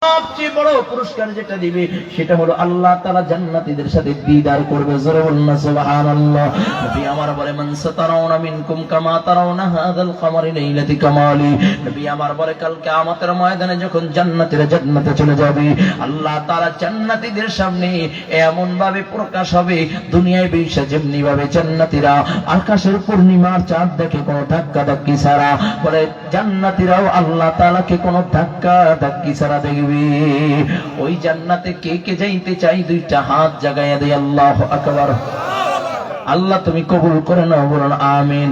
সবচেয়ে বড় পুরস্কার যেটা দিবে সেটা হলো আল্লাহ তাআলা জান্নাতীদের সাথে দিদার করবে। জোরে বলুন না সুবহানাল্লাহ। নবী আমার বলে মান সাতারাউনা মিনকুম কামা তারাউনা হাযাল কমারি লাইলাতি কামালি। নবী আমার বলে কাল কিয়ামতের ময়দানে যখন জান্নাতীরা জান্নাতে চলে যাবে, আল্লাহ তাআলা জান্নাতীদের সামনে এমন ভাবে প্রকাশ হবে, দুনিয়ায় বেশা যেমনি ভাবে জান্নাতীরা আকাশের পূর্ণিমার চাঁদ দেখে কোনো ধাক্কা ধাক্কি ছাড়া, বলে জান্নাতীরাও আল্লাহ তাআলাকে কোনো ধাক্কা ধাক্কি ছাড়া দেখবে। ওই জান্নাতে কে কে যাইতে চাই দুইটা হাত জাগাইয়া দেয়। আল্লাহু আকবার। আল্লাহ তুমি কবুল করে নাও, বলুন আমিন।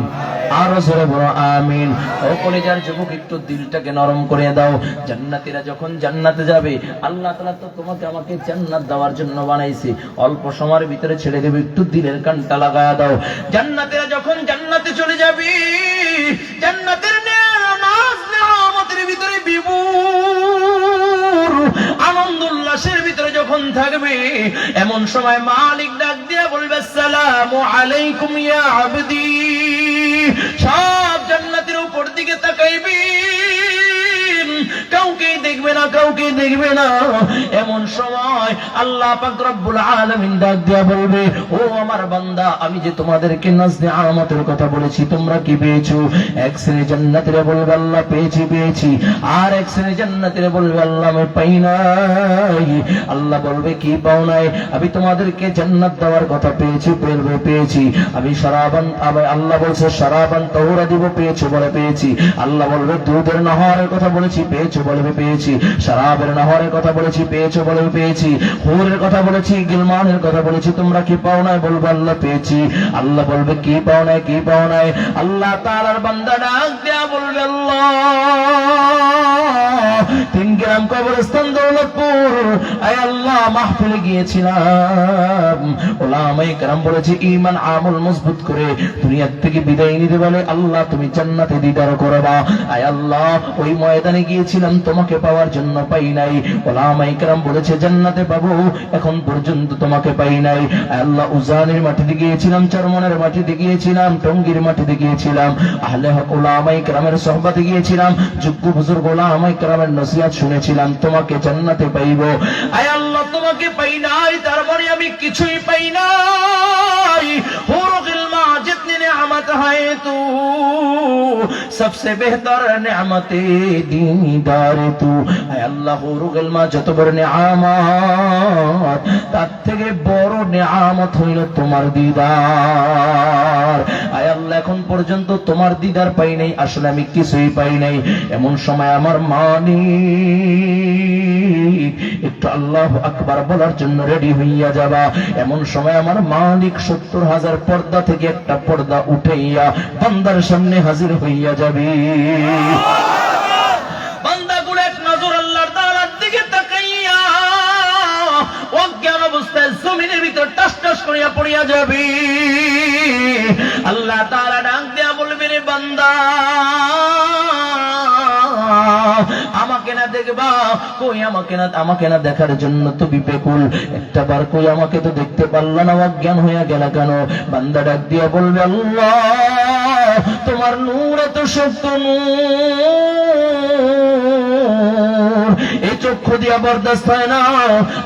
আরো জোরে বলো আমিন। ও কলেজার যুবক, একটু দিলটাকে নরম করে দাও। জান্নাতীরা যখন জান্নাতে যাবে, আল্লাহ তাআলা তো তোমাকে আমাকে জান্নাত দেওয়ার জন্য বানাইছে, অল্প সময়ের ভিতরে ছেড়ে দেবে, একটু দিলের কানটা লাগায়া দাও। জান্নাতীরা যখন জান্নাতে চলে যাবে, জান্নাতের নেয়ামতের ভিতরে বিভোর আনন্দ উল্লাসের ভিতরে যখন থাকবে, এমন সময় মালিক ডাক দিয়া বলবে আসসালামু আলাইকুম ইয়া আবদি। সব জান্নাতের উপর দিকে তাকাইবে, কাউকে দেখবে না, কাউকে দেখবে না। এমন সময় আল্লাহ পাক রব্বুল আলামিন ডাক দিয়া বলবে, ও আমার বান্দা, আমি যে তোমাদেরকে নাজনে আমাতের কথা বলেছি, তোমরা কি পেয়েছো? এক শ্রেণী জান্নাতীরা বলবে আল্লাহ পেয়েছি পেয়েছি, আর এক শ্রেণী জান্নাতীরা বলবে আল্লাহ আমি পাই নাই। আল্লাহ বলবে কি পাও নাই? আমি তোমাদেরকে জান্নাত দেওয়ার কথা পেয়েছি, পেয়েছি। আমি শরাবান, আল্লাহ বলছে শরাবান তাহুরা দিব, পেয়েছো? বলে পেয়েছি। আল্লাহ বলবে দুধের নহরের কথা বলেছি, পেয়েছো? বলবে পেয়েছি। শরাবের নহরের কথা বলেছি, পেয়েছো? বলবে পেয়েছি। হুরের কথা বলেছি, গিলমানের কথা বলেছি, তোমরা কি পাও নাই? বলবো আল্লাহ পেয়েছি। আল্লাহ বলবে কি পাও নাই, কি পাও নাই? আল্লাহ তাআলার বান্দা ডাক দেয়া বলবে আল্লাহ 3 গ্রাম কবরস্থান দৌলতপুর, আয় আল্লাহ মাহফিলে গিয়েছিলাম, ওলামায়ে কেরাম বলেছে ঈমান আমল মজবুত করে দুনিয়া থেকে বিদায় নিতে বলে আল্লাহ তুমি জান্নাতে দিদার করবা। আয় আল্লাহ ওই ময়দানে গিয়েছিলাম, তোমাকে পাওয়ার জন্য পাই নাই। ওলামায়ে কেরাম বলেছে জান্নাতে পাবো, এখন পর্যন্ত তোমাকে পাই নাই। আয় আল্লাহ উজানের মাটিতে গিয়েছিলাম, চরমনের মাটিতে গিয়েছিলাম, টঙ্গীর মাটিতে গিয়েছিলাম, আহলে হক ওলামায়ে কেরামের সোহবতে গিয়েছিলাম, যোগ্য বুজুর্গ ওলামায়ে কেরামের নসিহত শুনেছিলাম, তোমাকে জান্নাতে পাইবো। আয় আল্লাহ তোমাকে পাই নাই, তার মানে আমি কিছুই পাই নাই। হুরুল মা জিতনি নেয়ামত হয় তু, সবসে বেহতর নেয়ামতে দীনদার তু। আয় আল্লাহ হুরুল মা যত বড় নেয়ামত, তার থেকে বড় নেয়ামত হইল তোমার দিদার। আয় আল্লাহ এখন পর্যন্ত তোমার দিদার পাই নাই, আসলে আমি কিছুই পাই নাই। এমন সময় আমার মালিক একটু আল্লাহু আকবার বলার জন্য রেডি হইয়া যাবা। এমন সময় আমার মালিক 70,000 পর্দা থেকে একটা পর্দা উঠাইয়া বান্দার সামনে হাজির হইয়া যাবে। বান্দাগুলো এক নজর আল্লাহর তাআলার দিকে তাকাইয়া অজ্ঞান অবস্থায় জমিনের ভিতর টাস টাস করিয়া পড়িয়া যাবে। আল্লাহ তাআলা ডাক দিয়া বলবে রে বান্দা, আমাকে না দেখবা? কই আমাকে না দেখার জন্য তুমি বেকুল? একটা বার কই আমাকে তো দেখতে পারলা না, অজ্ঞান হইয়া গেল কেন? বান্দা ডাক দিয়া বলবে আল্লাহ তোমার নূর এত শক্ত নূর, এই চক্ষু দিয়া বরদাস্ত হয় না।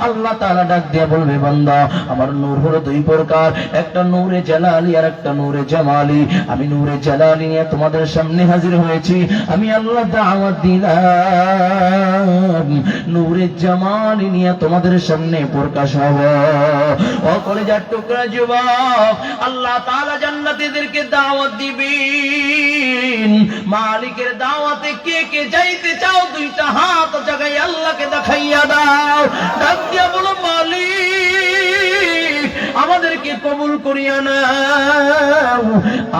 আল্লাহ তাআলা ডাক দিয়া বলবে বান্দা আমার নূর হলো 2 প্রকার, একটা নূরে জালালি আর একটা নূরে জামালি। আমি নূরে জালালি নিয়ে তোমাদের সামনে হাজির হয়েছি, আমি আল্লাহ দাওয়াত দিলাম নূরে জামালি নিয়ে তোমাদের সামনে প্রকাশ হবে। ও কলেজার টুকরা যুবক, আল্লাহ তাআলা জান্নাতীদেরকে দাওয়াত দিবেন। মালিকের দাওয়াতে কে কে যাইতে চাও? 2টা হাত জাগাই আল্লাহকে দেখাইয়া দাও। ডাক দিয়া বলো মালিক আমাদেরকে কবুল করিয়া নাও।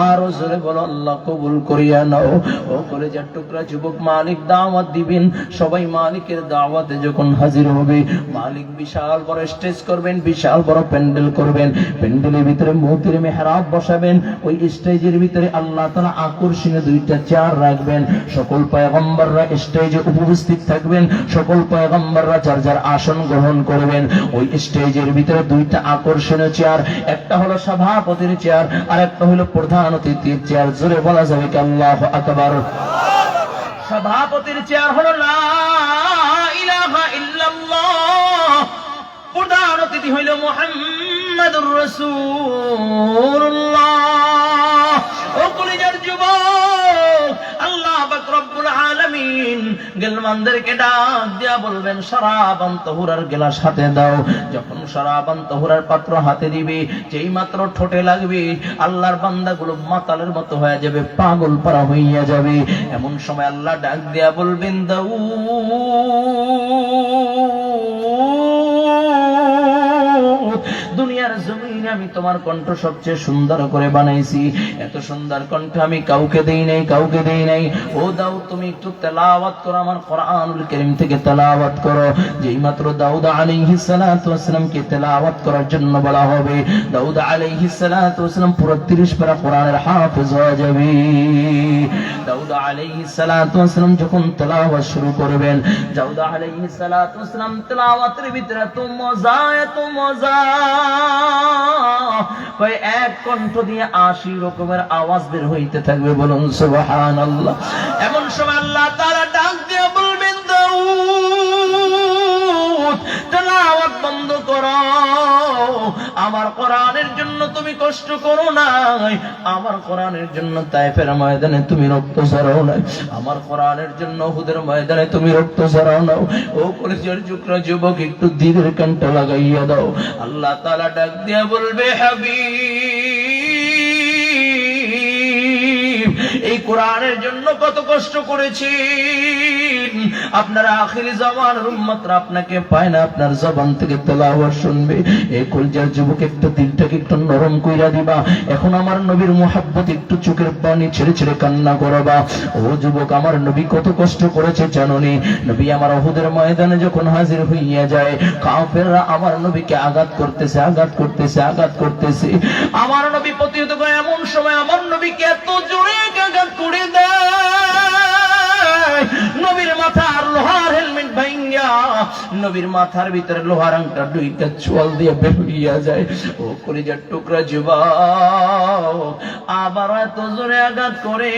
আরো জোরে বলো আল্লাহ কবুল করিয়া নাও। ও কলেজার টুকরা যুবক, মালিক দাওয়াত দিবেন। সবাই মালিকের দাওয়াতে যখন হাজির হবে, মালিক বিশাল বড় স্টেজ করবেন, বিশাল বড় প্যান্ডেল করবেন। প্যান্ডেলের ভিতরে মুতির মেহরাব বসাবেন। ওই স্টেজের ভিতরে আল্লাহ তাআলা আকর্ষণীয় 2টা চেয়ার রাখবেন। সকল পয়গম্বররা স্টেজে উপস্থিত থাকবেন, সকল পয়গম্বররা যার যার আসন গ্রহণ করবেন। ওই স্টেজের ভিতরে 2টা আকর্ষণীয় চেয়ার, একটা হলো সভাপতির চেয়ার আর একটা হলো প্রধান অতিথির চেয়ার। জোরে বলা যাবে কি আল্লাহু আকবার? সভাপতির চেয়ার হলো লা ইলাহা বিধি হইল মুহাম্মাদুর রাসূলুল্লাহ। ও কলিজার যুবক, আল্লাহ পাক রব্বুল আলামিন গেলমানদেরকে ডাক দিয়া বলবেন শরাবান তাহুরার গ্লাস হাতে দাও। যখন শরাবান তাহুরার পাত্র হাতে দিবে, যেই মাত্র ঠোঁটে লাগবে, আল্লাহর বান্দাগুলো মাতালের মতো হয়ে যাবে, পাগল পারা হইয়া যাবে। এমন সময় আল্লাহ ডাক দিয়া বলবেন দাও দুনিয়ার জমিনে আমি তোমার কণ্ঠ সবচেয়ে সুন্দর করে বানাইছি, এত সুন্দর কণ্ঠ আমি কাউকে দেই নাই, কাউকে দেই নাই। ও দাও তুমি একটু তেলাওয়াত করো, আমার কোরআনুল কারীম থেকে তেলাওয়াত করো। যেই মাত্র দাউদ আলাইহিস সালাতু ওয়াসসালামকে তেলাওয়াত করার জন্য বলা হবে, দাউদ আলাইহিস সালাতু ওয়াসসালাম পুরো 30 পারা কোরআনের হাফেজ হয়ে যাবে। দাউদ আলাইহিস সালাতু ওয়াসসালাম যখন তেলাওয়াত শুরু করবেন, দাউদ আলাইহিস সালাতু ওয়াসসালাম তেলাওয়াতের ভিতরে এত মজা, এত মজা, কয় এক কণ্ঠ দিয়ে 80 রকমের আওয়াজ বের হইতে থাকবে। বলুন সুবহানাল্লাহ। এমন সময় আল্লাহ তাআলা ডাক দিয়ে বলবেন দাউদ তেলাওয়াত বন্ধ করো, আমার কোরআনের জন্য তুমি কষ্ট করো নাই, আমার কোরআনের জন্য তায়েফের ময়দানে তুমি রক্ত ঝরাও নাই, আমার কোরআনের জন্য উহুদের ময়দানে তুমি রক্ত ঝরাও নাও। ও কলিজার টুকরা যুবক, একটু দিলের কানটা লাগাইয়া দাও। আল্লাহ তাআলা ডাক দিয়া বলবে হাবিব, এই কোরআনের জন্য কত কষ্ট করেছি, আপনার আখিরি জামানের উম্মতরা আপনাকে পায় না, আপনার জবান থেকে তেলাওয়াত শুনবে। এই কলিজার যুবক, একটু দিলটাকে একটু নরম কইরা দিবা। এখন আমার নবীর মুহাব্বত, একটু চোখের পানি ছেড়ে ছেড়ে কান্না করবা। ও যুবক, আমার নবী কত কষ্ট করেছে জানোনি? নবী আমার উহুদের ময়দানে যখন হাজির হইয়া যায়, কাফেররা আমার নবীকে আঘাত করতেছে, আঘাত করতেছে, আঘাত করতেছে। আমার নবী প্রতিহত করে। এমন সময় আমার নবীকে এত জোরে আঘাত করে দেয়, নবীর মাথার লোহার হেলমেট ভাঙ্গা নবীর মাথার ভিতরে লোহার আংটা দুইটা চোয়াল দিয়ে বের হইয়া যায়। ও কলিজার টুকরা যুবক, আবার এত জোরে আঘাত করে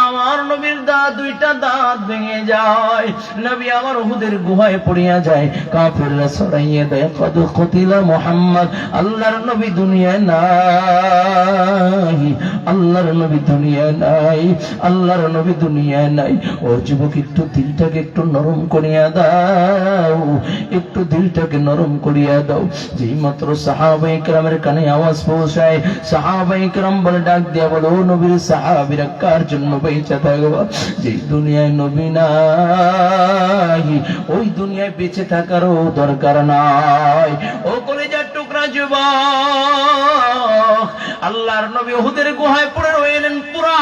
আমার নবীর দুইটা দাঁত ভেঙে যায়। নবী আমার উহুদের গুহায় পড়িয়া যায়, কাফেররা ছড়াইয়া দেয় কদ কতিলা মুহাম্মদ। আল্লাহর নবী দুনিয়ায় নাই, আল্লাহর নবী দুনিয়ায় নাই, আল্লাহর নবী দুনিয়ায় নাই। ও যুবক, একটু দিলটাকে একটু নরম করিয়া দাও, একটু দিলটাকে নরম করিয়া দাও। যেই মাত্র সাহাবায়ে কেরামের কানে আওয়াজ পৌঁছায়, সাহাবায়ে কেরাম বলে ডাক দিয়া বলো, ও নবীর সাহাবীরা কার জন্য বেঁচে থাকবা? যেই দুনিয়ায় নবী নাই, ওই দুনিয়ায় বেঁচে থাকারও দরকার নাই। ও কলিজার টুকরা যুবক, আল্লাহর নবী উহুদের গুহায় পড়ে রইলেন, পুরা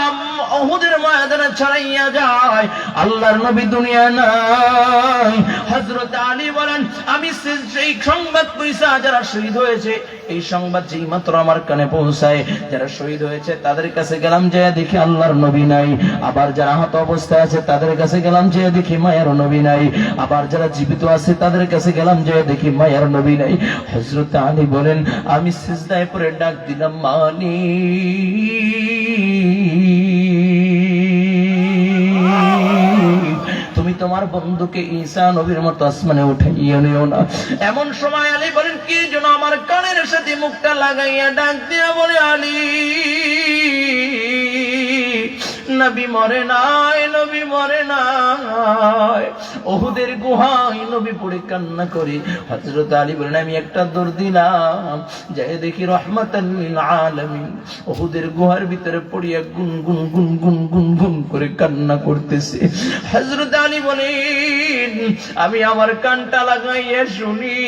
উহুদের ময়দানে ছড়াইয়া যায়, আল্লাহর নবী দুনিয়া নাই। হযরত আলী বলেন, আমি সেই সংবাদ পয়সা যারা শহীদ হয়েছে, এই সংবাদ যেই মাত্র আমার কানে পৌঁছায়, যারা শহীদ হয়েছে তাদের কাছে গেলাম, যে দেখি আল্লাহর নবী নাই। আবার যারা আহত অবস্থায় আছে তাদের কাছে গেলাম, যে দেখি মায়ের নবী নাই। আবার যারা জীবিত আছে তাদের কাছে গেলাম, যে দেখি মায়ের নবী নাই। হযরত আলী বলেন, আমি সিজদায় পড়ে ডাক দিলাম, মানি তুমি তোমার বন্ধুকে ঈসা নবীর মতো আসমানে উঠাইয়া নিও না। এমন সময় আলী বলেন, কি যেন আমার কানের সাথে মুখটা লাগাইয়া ডাক দিয়া বলে, আলী নবী মরে নাই, নবী মরে নাই। উহুদের গুহায় নবী পড়ে কান্না করে। হযরত আলী বলেন, আমি একটা দৌড় দিলাম, যাই দেখি রাহমাতাল লিল আলামিন উহুদের গুহার ভিতরে পড়িয়া গুনগুন গুনগুন গুনগুন করে কান্না করতেছে। হযরত আলী বলেন, আমি আমার কানটা লাগাইয়া শুনি।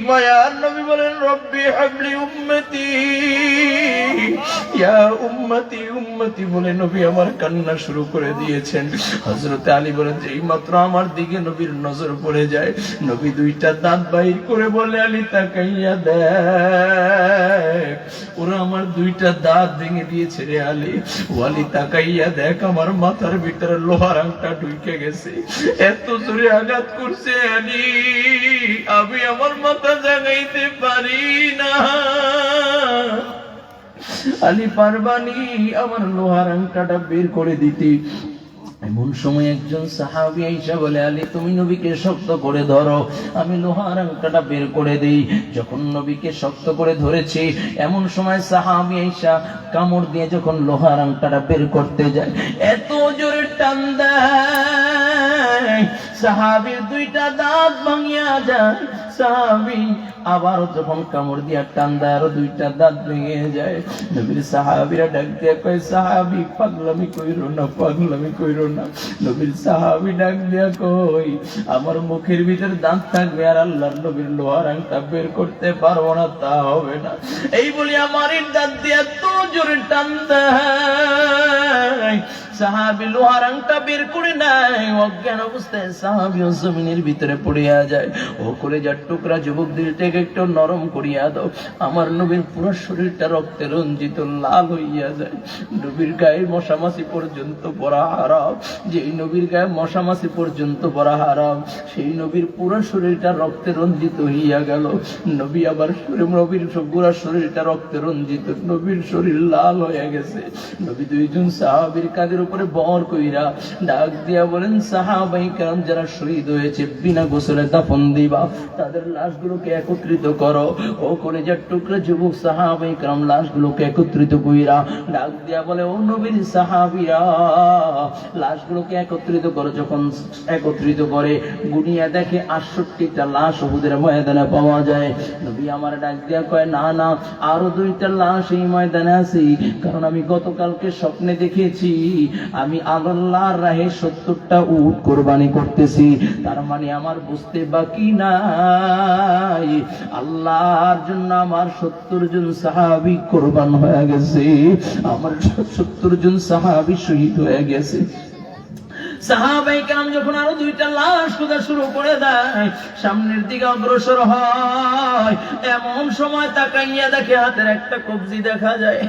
মায়ার নবী বলেন, রব্বি হাবলি উম্মতি, ইয়া উম্মতি উম্মতি বলে নবী আমার কান্না শুরু করে দিয়েছেন। হযরত আলী বলেন, যেই মাত্র আমার দিকে নবীর নজর পড়ে যায়, নবী দুইটা দাঁত বাইর করে বলে, আলী তাকাইয়া দেখ, ওরা আমার দুইটা দাঁত ভেঙে দিয়েছে রে আলী। ও আলী তাকাইয়া দেখ, আমার মাথার ভিতরে লোহার আংটা ঢুকে গেছে, এত জোরে আঘাত করছে আলী, আমি আমার মাথা জাগাইতে পারি না। আলী পারবানি আমার লোহার আংটাটা বের করে দিতে। এমন সময় একজন সাহাবী আয়েশা বলে, আলী তুমি নবীকে শক্ত করে ধরো, আমি লোহার আংটাটা বের করে দেই। যখন নবীকে শক্ত করে ধরেছি, এমন সময় সাহাবী আয়েশা কামড় দিয়ে যখন লোহার আংটাটা বের করতে যায়, এত জোরে টান দেয় সাহাবীর দুইটা দাঁত ভাঙিয়া যায়। সাহাবী আবার যখন কামড় দিয়া টান দেয়, আরো দুইটা দাঁত ভেঙে যায়। নবীর সাহাবীরা ডাক দিয়ে কয়, সাহাবী পাগলামি কইরো না, পাগলামি কইরো না। নবীর সাহাবী ডাক দিয়া কই, আমার মুখের ভিতর দাঁত থাকবে আর আল্লাহর নবীর লোহার আংটা বের করতে পারবো না, তা হবে না। এই বলি আমার দাঁত দিয়ে এত জোরে টান দেয়, সাহাবী লোহার আংটা বের করে নাই। অজ্ঞান অবস্থায় সাহাবী জমিনের ভিতরে পড়িয়া যায়। ও কলেজার টুকরা যুবক, দিলটাকে একটু নরম করিয়া দাও। আমার নবীর পুরো শরীরটা রক্তে রঞ্জিত লাল হইয়া যায়। নবীর গায়ে মশামাছি পর্যন্ত পড়া হারাম। যেই নবীর গায়ে মশামাছি পর্যন্ত পড়া হারাম, সেই নবীর পুরো শরীরটা রক্তে রঞ্জিত হইয়া গেল। নবী আবার নবীর পুরো শরীরটা রক্তে রঞ্জিত, নবীর শরীর লাল হয়ে গেছে। নবী দুইজন সাহাবীর কাঁধের উপরে বর কইরা ডাক দিয়া বলেন, সাহাবায়ে কেরাম যারা শহীদ হয়েছে বিনা গোসলে দাফন দিবা, তাদের লাশগুলোকে একত্রিত করো। ও কলেজার টুকরা যুবক, সাহাবায়ে কেরাম লাশগুলোকে একত্রিত কইরা ডাক দিয়া বলে, ও নবীর সাহাবীরা লাশগুলোকে একত্রিত করো। যখন একত্রিত করে গুনিয়া দেখে 68টা লাশ উহুদের ময়দানে পাওয়া যায়। নবী আমার ডাক দিয়া কয়, না না, আরো 2টা লাশ এই ময়দানে আছে, কারণ আমি গতকালকে স্বপ্নে দেখেছি আমি আল্লাহর রাহে 70টা উট কোরবানি করতেছি। তার মানে আমার বুঝতে বাকি নাই, আল্লাহর জন্য আমার 70 জন সাহাবী কোরবান হয়ে গেছে, আমার 70 জন সাহাবী শহীদ হয়ে গেছে। সাহাবায়ে কেরাম যখন আরো 2টা লাশ খোঁজা শুরু করে দেয়, সামনের দিকে অগ্রসর হয়, এমন সময় তাকাইয়া দেখে হাতের একটা কবজি দেখা যায়।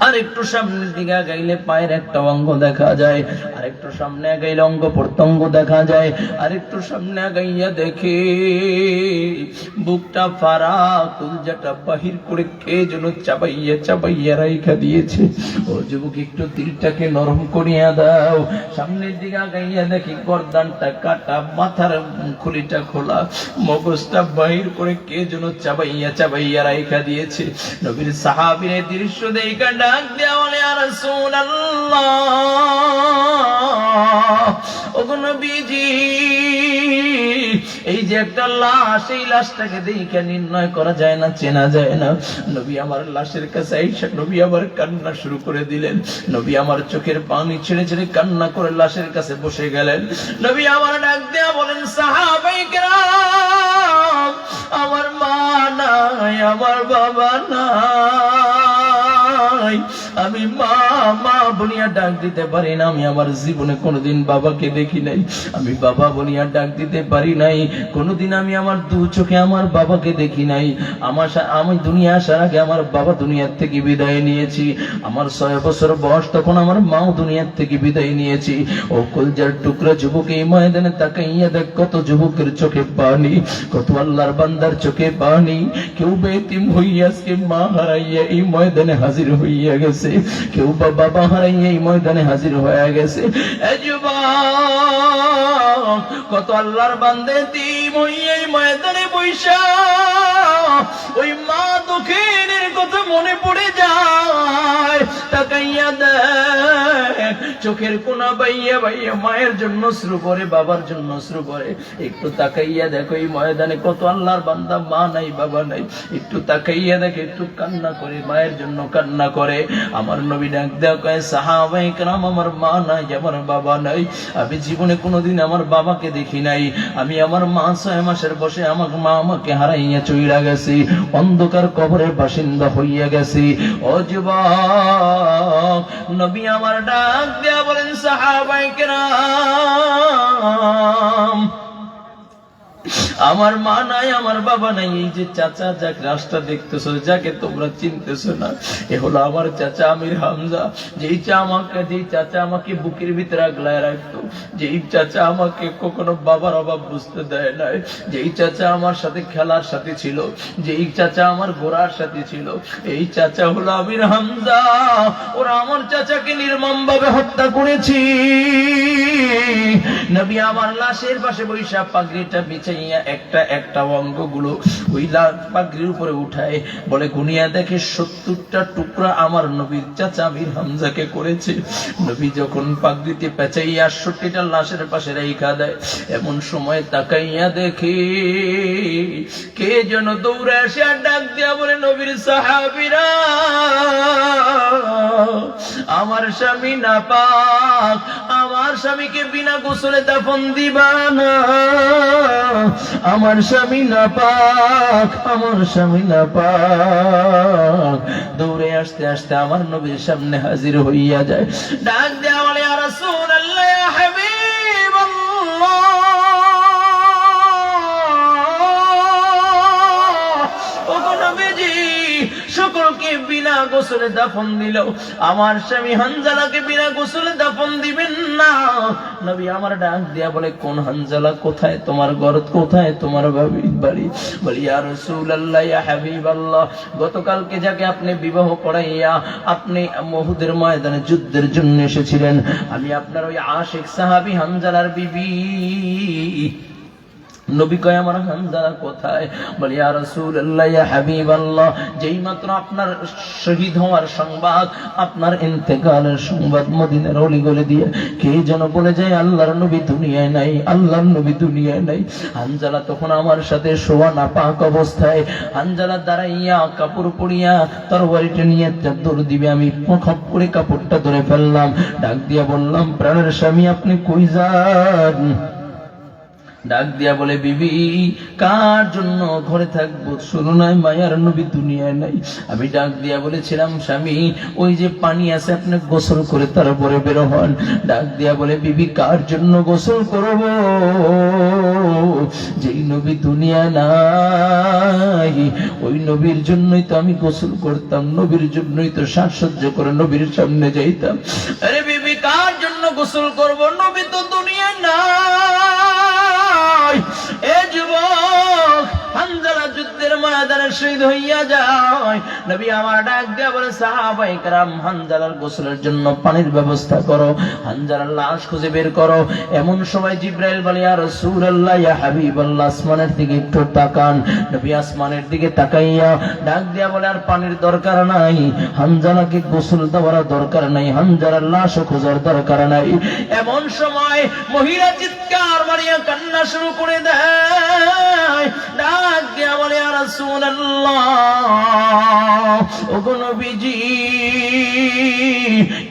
আর একটু সামনের দিকে গাইলে পায়ের একটা অঙ্গ দেখা যায়, আর একটু সামনে গাইলে অঙ্গ প্রত্যঙ্গ দেখা যায়, আর একটু সামনে গাইয়া দেখে বুকটা ফাড়া, কলজাটা বাহির করে কে যেন চাবাইয়া চাবাইয়া রাইখা দিয়েছে। ও যুবক, একটু দিলটাকে নরম করিয়া দাও। সামনের দিকে গাইয়া দেখি গর্দানটা কাটা, মাথার খুলিটা খোলা, মগজটা বাহির করে কে যেন চাবাইয়া চাবাইয়া রাইখা দিয়েছে। নবীর সাহাবীর দৃশ্য দেখে ডাক দেয়া বলে, ইয়া রাসূলুল্লাহ, ওগো নবীজি, এই যে একটা লাশ, এই লাশটাকে দেখে নির্ণয় করা যায় না, চেনা যায় না। নবী আমার লাশের কাছে আইসা নবী আবার কান্না শুরু করে দিলেন। নবী আমার চোখের পানি ছেড়ে ছেড়ে কান্না করে লাশের কাছে বসে গেলেন। নবী আমার ডাক দেয়া বলেন, সাহাবায়ে কেরাম, আমার মা নাই, আমার বাবা নাই, আমি মা মা বলিয়া ডাক দিতে পারি না। আমি আমার জীবনে কোনোদিন বাবাকে দেখি নাই, আমি বাবা বলিয়া ডাক দিতে পারি নাই। কোনোদিন আমি আমার দু চোখে আমার বাবাকে দেখি নাই। আমি দুনিয়া আসার আগে আমার বাবা দুনিয়ার থেকে বিদায় নিয়েছি। আমার 6 বছর বয়স, তখন আমার মাও দুনিয়ার থেকে বিদায় নিয়েছি। ও কলজার টুকরা যুবক, এই ময়দানে তাকাইয়া দেখ, কত যুবকের চোখে পানি, কত আল্লাহর বান্দার চোখে পানি। কেউ বেতিম হইয়া আজকে মা হারাইয়া এই ময়দানে হাজির হইয়া গেছে, কেউ বাবা হারাইয়া এই ময়দানে হাজির হয়ে গেছে। কত আল্লাহর বান্দে তিম হইয়া এই ময়দানে বৈশা, ওই মা দুঃখের কথা মনে পড়ে যায়। তাকাইয়া দেখ, চোখের কোনা বাইয়া বাইয়া মায়ের জন্য শ্রু করে, বাবার জন্য শ্রু করে। একটু তাকাইয়া দেখো, এই ময়দানে কত আল্লাহর বান্দা মা নাই, বাবা নাই। একটু তাকাইয়া দেখ, একটু কান্না করে, মায়ের জন্য কান্না করে। আমার নবী ডাক দেয়া কয়, সাহাবায়ে কেরাম, আমার মা নাই, আমার বাবা নাই, আমি জীবনে কোনোদিন আমার বাবাকে দেখি নাই। আমি আমার মা 6 মাসের বসে মা আমাকে হারাইয়া চইলা গেছি, অন্ধকার কবরের বাসিন্দা হইয়া গেছি। ও যুবক, নবী আমার ডাক দেয়া বলেন, সাহাবায়ে কেরাম, আমার মা নাই, আমার বাবা নাই। এই যে চাচা যাকে রাস্তা দেখতেছো, যাকে তোমরা চিনতেছো না, এ হলো আমার চাচা আমির হামজা। যেই চাচা আমাকে বুকের ভিতরে আগলায় রাখতো, যেই চাচা আমাকে কখনো বাবার অভাব বুঝতে দেয় নাই, যেই চাচা আমার সাথে খেলার সাথে ছিল, যেই চাচা আমার ঘোরার সাথে ছিল, এই চাচা হলো আমির হামজা। ওরা আমার চাচাকে নির্মম ভাবে হত্যা করেছি। নবী আমার লাশের পাশে বৈশা পাগড়িটা বিছাইয়া একটা একটা অঙ্গগুলো ওই পাগড়ির উপরে উঠায়, বলে গুনিয়া দেখে 70টা টুকরা আমার নবীর চাচা আমির হামজাকে করেছে। নবী যখন পাগড়িতে পেঁচাইয়া 68টা লাশের পাশে রেখা দেয়, এমন সময় তাকাইয়া দেখে কে যেন দৌড়ে আসে আর ডাক দিয়া বলে, নবীর সাহাবীরা, আমার স্বামী নাপাক, আমার স্বামীকে বিনা গোসলে দাফন দিবা না, আমার স্বামী নাপাক, আমার স্বামী নাপাক। দৌড়ে আসতে আসতে আমার নবীর সামনে হাজির হইয়া যায়, ডাক দেয়া বলে, ইয়া রাসূলুল্লাহ, ইয়া হাবিবাল্লাহ, ওগো নবীজি, সকলকে বিনা গোসলে দাফন দিল, আমার স্বামী হানজালাকে বিনা গোসলে দাফন দিবেন না। নবী আমার ডাক দিয়া বলে, কোন হানজালা, কোথায় তোমার ঘর, কোথায় তোমার বাড়ি? বলি, ইয়া রাসূলুল্লাহ, ইয়া হাবিবাল্লাহ, গতকালকে যাকে আপনি বিবাহ করাইয়া আপনি উহুদের ময়দানে যুদ্ধের জন্য এসেছিলেন, আমি আপনার ওই আশিক সাহাবী হানজালার বিবি। নবী কয়, আমার হানজালা কোথায়? বলি, ইয়া রাসূলুল্লাহ, ইয়া হাবিবাল্লাহ, যেই মাত্র আপনার শহীদ হওয়ার সংবাদ, আপনার ইন্তেকালের সংবাদ মদিনার অলিগলি দিয়ে কে যেন বলে যায়, আল্লাহর নবী দুনিয়ায় নাই, আল্লাহর নবী দুনিয়ায় নাই। হানজালা তখন আমার সাথে শোয়া নাপাক অবস্থায়, হানজালা দাঁড়াইয়া কাপড় পরিয়া তরবারিটা নিয়ে দৌড় দিবে, আমি খপ করে কাপড়টা ধরে ফেললাম, ডাক দিয়া বললাম, প্রাণের স্বামী আপনি কই যান? ডাক দিয়া বলে, বিবি, কার জন্য ঘরে থাকবো? শুনো নাই, মায়ার নবী দুনিয়ায় নাই। আমি ডাক দিয়া বলেছিলাম, স্বামী, ওই যে পানি আছে, আপনি গোসল করে তারপরে বের হন। ডাক দিয়া বলে, বিবি, কার জন্য গোসল করব? যেই নবী দুনিয়ায় নাই, ওই নবীর জন্যই তো আমি গোসল করতাম, নবীর জন্যই তো সাজসজ্জ করে নবীর সামনে যাইতাম। আরে বিবি, কার জন্য গোসল করব? নবী তো দুনিয়ায় নাই। এ যুবক, হানজালা যুদ্ধের ময়দানে শহীদ হইয়া যায়। নবী আমার ডাক দিয়া বলে, সাহাবায়ে কেরাম, হানজালার গোসলের জন্য পানির ব্যবস্থা করো, হানজালার লাশ খুঁজে বের করো। এমন সময় জিবরাইল বলে, ইয়া রাসূলুল্লাহ, ইয়া হাবিবাল্লাহ, আসমানের দিকে একটু তাকান। নবী আসমানের দিকে তাকাইয়া ডাক দিয়া বলে, আর পানির দরকার নাই, হানজালাকে গোসল দেওয়ার দরকার নাই, হানজালার লাশ খোঁজার দরকার নাই। এমন সময় মহিলা চিৎকার মারিয়া কান্না শুরু করে দেয়, ডাক দিয়া বলে, ইয়া রাসূলুল্লাহ, ওগো নবীজি,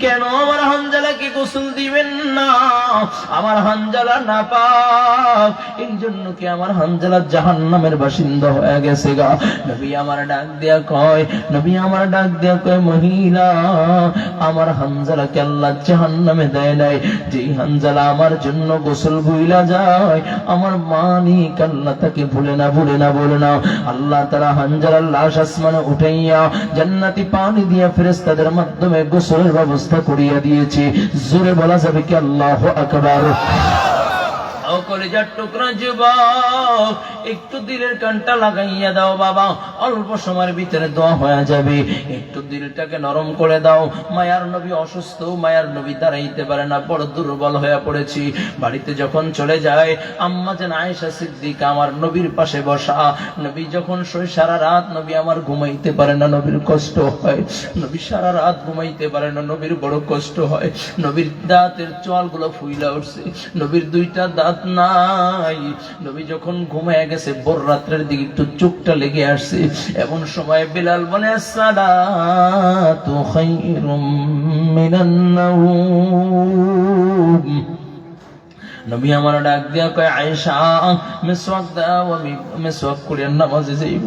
কেন আমার হানজালাকে গোসল দিবেন না? আমার হানজালা নাপাক, এই জন্য কি আমার হানজালা জাহান্নামের বাসিন্দা হয়ে গেছে গা? নবী আমার ডাক দিয়া কয়, মহিলা, আমার হানজালাকে আল্লাহ জাহান্নামে দেয় নাই। যেই হানজালা আমার জন্য গোসল ভুইলা যায়, আমার মালিক আল্লাহ তাকে ভুলে না। আল্লাহ তাআলা হানজালার লাশ আসমানে উঠাইয়া জান্নাতি পানি দিয়া ফেরেশতাদের মাধ্যমে গোসলের ব্যবস্থা করিয়া দিয়েছে। জোরে বলা যাবে কি আল্লাহু আকবার? কলিজার টুকরা যুবক, একটু দিলের কানটা লাগাইয়া দাও বাবা, অল্প সময়ের ভিতরে দোয়া হয়ে যাবে। একটু দিলটাকে নরম করে দাও। মায়ার নবী অসুস্থ, মায়ার নবী দাঁড়াইতে পারে না, বড় দুর্বল হয়ে পড়েছি। বাড়িতে যখন চলে যায়, আম্মা জান আয়েশা সিদ্দিকা আমার নবীর পাশে বসা। নবী যখন শোয় সারা রাত, নবী আমার ঘুমাইতে পারে না, নবীর কষ্ট হয়। নবী সারা রাত ঘুমাইতে পারে না, নবীর বড় কষ্ট হয়। নবীর দাঁতের চোয়ালগুলো ফুইলা উঠছে, নবীর দুইটা দাঁত নাই। নবী যখন ঘুমায় গেছে, ভোর রাত্রের দিকে একটু চোখটা লেগে আসছে। এমন সময় বিলাল বলে, আসসালাতু খায়রুম মিনান নাওম, নবী আমার ডাক দিয়া কয় আয়েশা মিসওয়াক দাও, আমি মিসওয়াক করে নামাজে যাইব।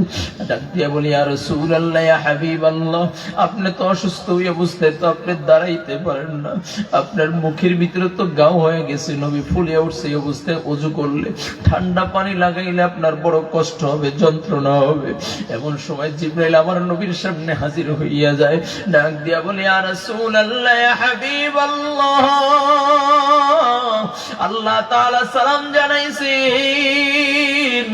ডাক দিয়া বলি ইয়া রাসূলুল্লাহ ইয়া হাবিবাল্লাহ, আপনি তো অসুস্থ হয়ে বুঝতে তো আপনি দাঁড়াইতে পারেন না, আপনার মুখের ভিতরে তো গাও হয়ে গেছে, নবী ফুলে উঠছে এই অবস্থায় ওযু করলে ঠান্ডা পানি লাগাইলে আপনার বড় কষ্ট হবে, যন্ত্রণা হবে। এমন সময় জিবরাইল আমার নবীর সামনে হাজির হইয়া যায়, ডাক দিয়া বলে ইয়া রাসূলুল্লাহ ইয়া হাবিবাল্লাহ, আল্লাহ তাআলা সালাম জানাইছেন,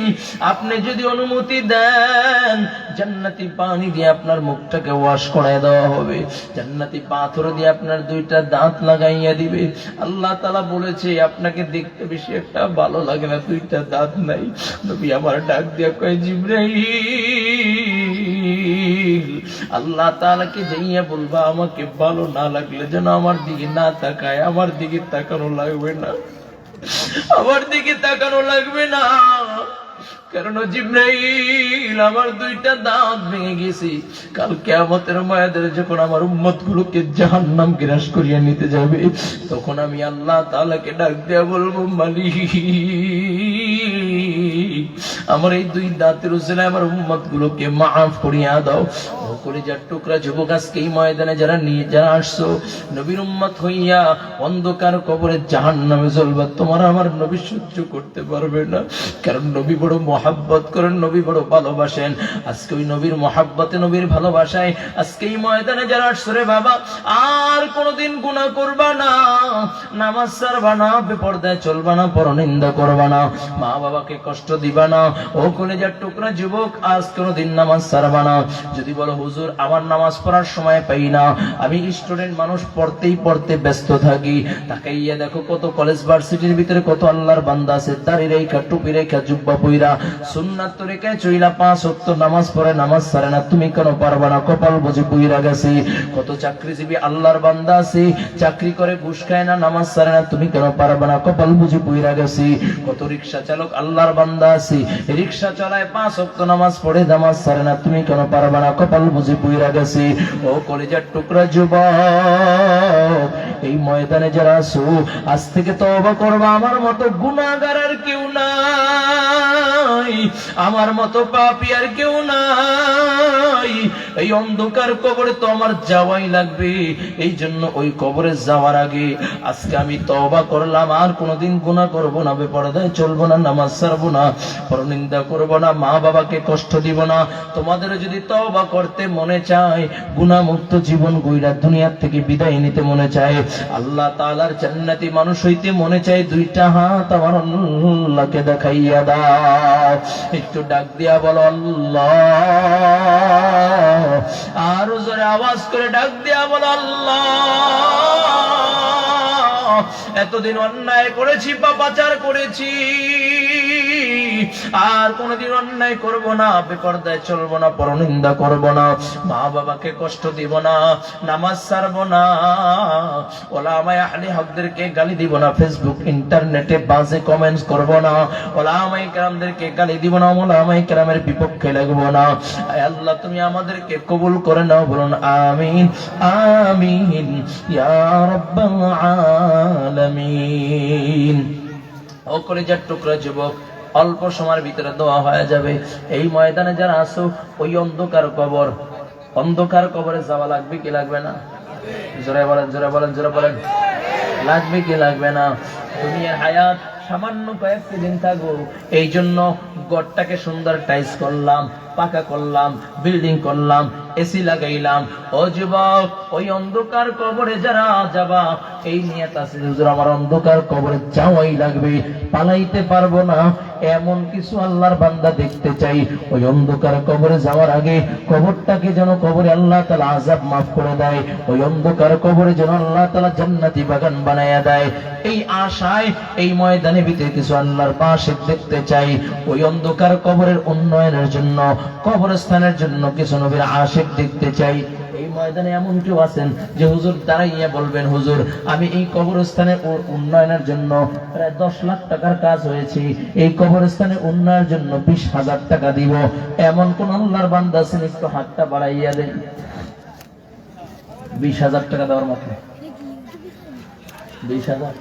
আপনি যদি অনুমতি দেন জান্নাতি পানি দিয়ে আপনার মুখটাকে ওয়াশ করায় দেওয়া হবে, জান্নাতি পাথর দিয়ে আপনার দুইটা দাঁত লাগাইয়া দিবে। আল্লাহ তাআলা বলেছে আপনাকে দেখতে বেশি একটা ভালো লাগে না, দুইটা দাঁত নাই। নবী আমার ডাক দিয়া কয় জিবরাইল, আল্লাহ তাআলাকে যাইয়া বলবা আমাকে ভালো না লাগলে যেন আমার দিকে না তাকায়, আমার দিকে তাকানো লাগবে না, আমার দিকে তাকানো লাগবে না, কারণ জিবরাইল আমার দুইটা দাঁত ভেঙে গেছে, কাল কিয়ামতের ময়দানে যখন আমার উম্মতগুলোকে জাহান্নাম গ্রাস করিয়া নিতে যাবে, তখন আমি আল্লাহ তাআলাকে ডাক দিয়া বলবো মালিক, আমার এই দুই দাঁতের উসিলায় আমার উম্মতগুলোকে মাফ করিয়া দাও। কলিজার টুকরা যুবক, আজকে এই ময়দানে যারা আসছো নবীর উম্মত হইয়া অন্ধকার কবরে জাহান্নামে জ্বলবা, তোমার আমার নবী সহ্য করতে পারবে না, কারণ নবী বড় মহাব্বত করেন, নবী বড় ভালোবাসেন। আজকে ওই নবীর মহাব্বতে, নবীর ভালোবাসায় আজকে এই ময়দানে যারা আসছো রে বাবা, আর কোনোদিন গুনাহ করবা না, নামাজ ছাড়বা না, বেপরদায় চলবা না, পরনিন্দা করবা না, মা বাবাকে কষ্ট দিবা না। ও কলিজার টুকরা যুবক, আজ কোনোদিন নামাজ ছাড়বা না। যদি বলো হুজুর আমার নামাজ পড়ার সময় পাই না, আমি স্টুডেন্ট মানুষ, পড়তে ব্যস্ত থাকি, তাকাইয়া দেখো কত কলেজ ভার্সিটির ভিতরে কত আল্লাহর বান্দা আছে, দাড়ি রেখা, টুপি রেখা, জুব্বা পইরা, সুন্নাত তরিকায় চইলা 5 ওয়াক্ত নামাজ পড়ে, নামাজ ছাড়ে না। তুমি কেন পারবা না? কপাল বুঝি পইরা গেছে। কত চাকরিজীবী আল্লাহর বান্দা আছে, চাকরি করে ঘুষ খায় না, নামাজ ছাড়ে না। তুমি কেন পারবা না? কপাল বুঝি পইরা গেছে। কত রিকশা চালক আল্লাহর বান্দা আছে, রিকশা চালায় 5 ওয়াক্ত নামাজ পড়ে, নামাজ ছাড়ে না। তুমি কেন পারবা না? কপাল বুঝি পইরা গেছে। ও কলিজার টুকরা যুবক, এই ময়দানে যারা আছো, আজ থেকে তওবা করবা। আমার মতো গুনাহগার আর কেউ নাই, আমার মতো পাপী আর কেউ নাই। এই অন্ধকার কবরে তো আমার যাওয়াই লাগবে। এই জন্য ওই কবরে যাওয়ার আগে আজকে আমি তওবা করলাম, আর কোনোদিন গুনাহ করব না, বেপরদায় চলবো না, নামাজ ছাড়বো না, পরনিন্দা করব না, মা বাবাকে কষ্ট দিব না। তোমাদের যদি তওবা করতে মনে চায়, গুনাহমুক্ত জীবন গইরা দুনিয়ার থেকে বিদায় নিতে মনে চায়, আল্লাহ তাআলার জান্নাতি মানুষ হইতে মনে চায়, দুইটা হাত আমার আল্লাহকে দেখাইয়া দাও। একটু ডাক দিয়া বলো আল্লাহ, আর জোরে আওয়াজ করে ডাক দিয়া বলো আল্লাহ। এতদিন অন্যায় করেছি, পাপাচার করেছি, আর কোনদিন অন্যায় করব না, বেপরদায় চলবো না, পরনিন্দা করব না, মা বাবাকে কষ্ট দিব না, নামাজ ছাড়ব না, ওলামায়ে আহলে হকদেরকে গালি দিব না, ফেসবুক ইন্টারনেটে বাজে কমেন্টস করব না, ওলামায়ে কেরামদেরকে গালি দিব না, ওলামায়ে কেরামের বিপক্ষে লাগব না। আয় আল্লাহ, তুমি আমাদেরকে কবুল করে নাও, বলুন আমিন আমিন ইয়া রাব্বাল আলামিন। ও কলিজার টুকরা যুবক, অল্প সময়ের ভিতরে দোয়া হয়ে যাবে। এই ময়দানে যারা আসো, ওই অন্ধকার কবরে যাওয়া লাগবে কি লাগবে না? জোরে বলেন, জোরে বলেন, জোরে বলেন, লাগবে কি লাগবে না? দুনিয়ার হায়াত সামান্য কয়েকটি দিন থাকবো, এই জন্য ঘরটাকে সুন্দর টাইস করলাম, পাকা করলাম, বিল্ডিং করলাম, এসি লাগাইলাম। ও যুবক, ওই অন্ধকার কবরে যারা যাবা, এই নিয়ত আছে হুজুর আমার অন্ধকার কবরে যাওয়াই লাগবে, পালাইতে পারবো না, এমন কিছু আল্লাহর বান্দা দেখতে চাই। ওই অন্ধকার কবরে যাওয়ার আগে কবরটাকে যেন, কবরে আল্লাহ তাআলা আযাব মাফ করে দেয়, ওই অন্ধকার কবরে যেন আল্লাহ তাআলা জান্নাতি বাগান বানায়া দেয়। এই আশায় এই ময়দানে ভিতরে কিছু আল্লাহর পাশে দেখতে চাই। ওই অন্ধকার কবরের উন্নয়নের জন্য, কবরস্থানের জন্য কিছু নবীর আশিক দেখতে চাই। এই ময়দানে এমন কেউ আছেন যে হুজুর দাঁড়াইয়া বলবেন, হুজুর আমি এই কবরস্থানের উন্নয়নের জন্য প্রায় 10 লাখ টাকার কাজ হয়েছে, এই কবরস্থানের উন্নয়নের জন্য 20,000 টাকা দিব, এমন কোন আল্লাহর বান্দা আছেন? একটু হাতটা বাড়াইয়া দেন। 20,000 টাকা দেওয়ার মতো? 20,000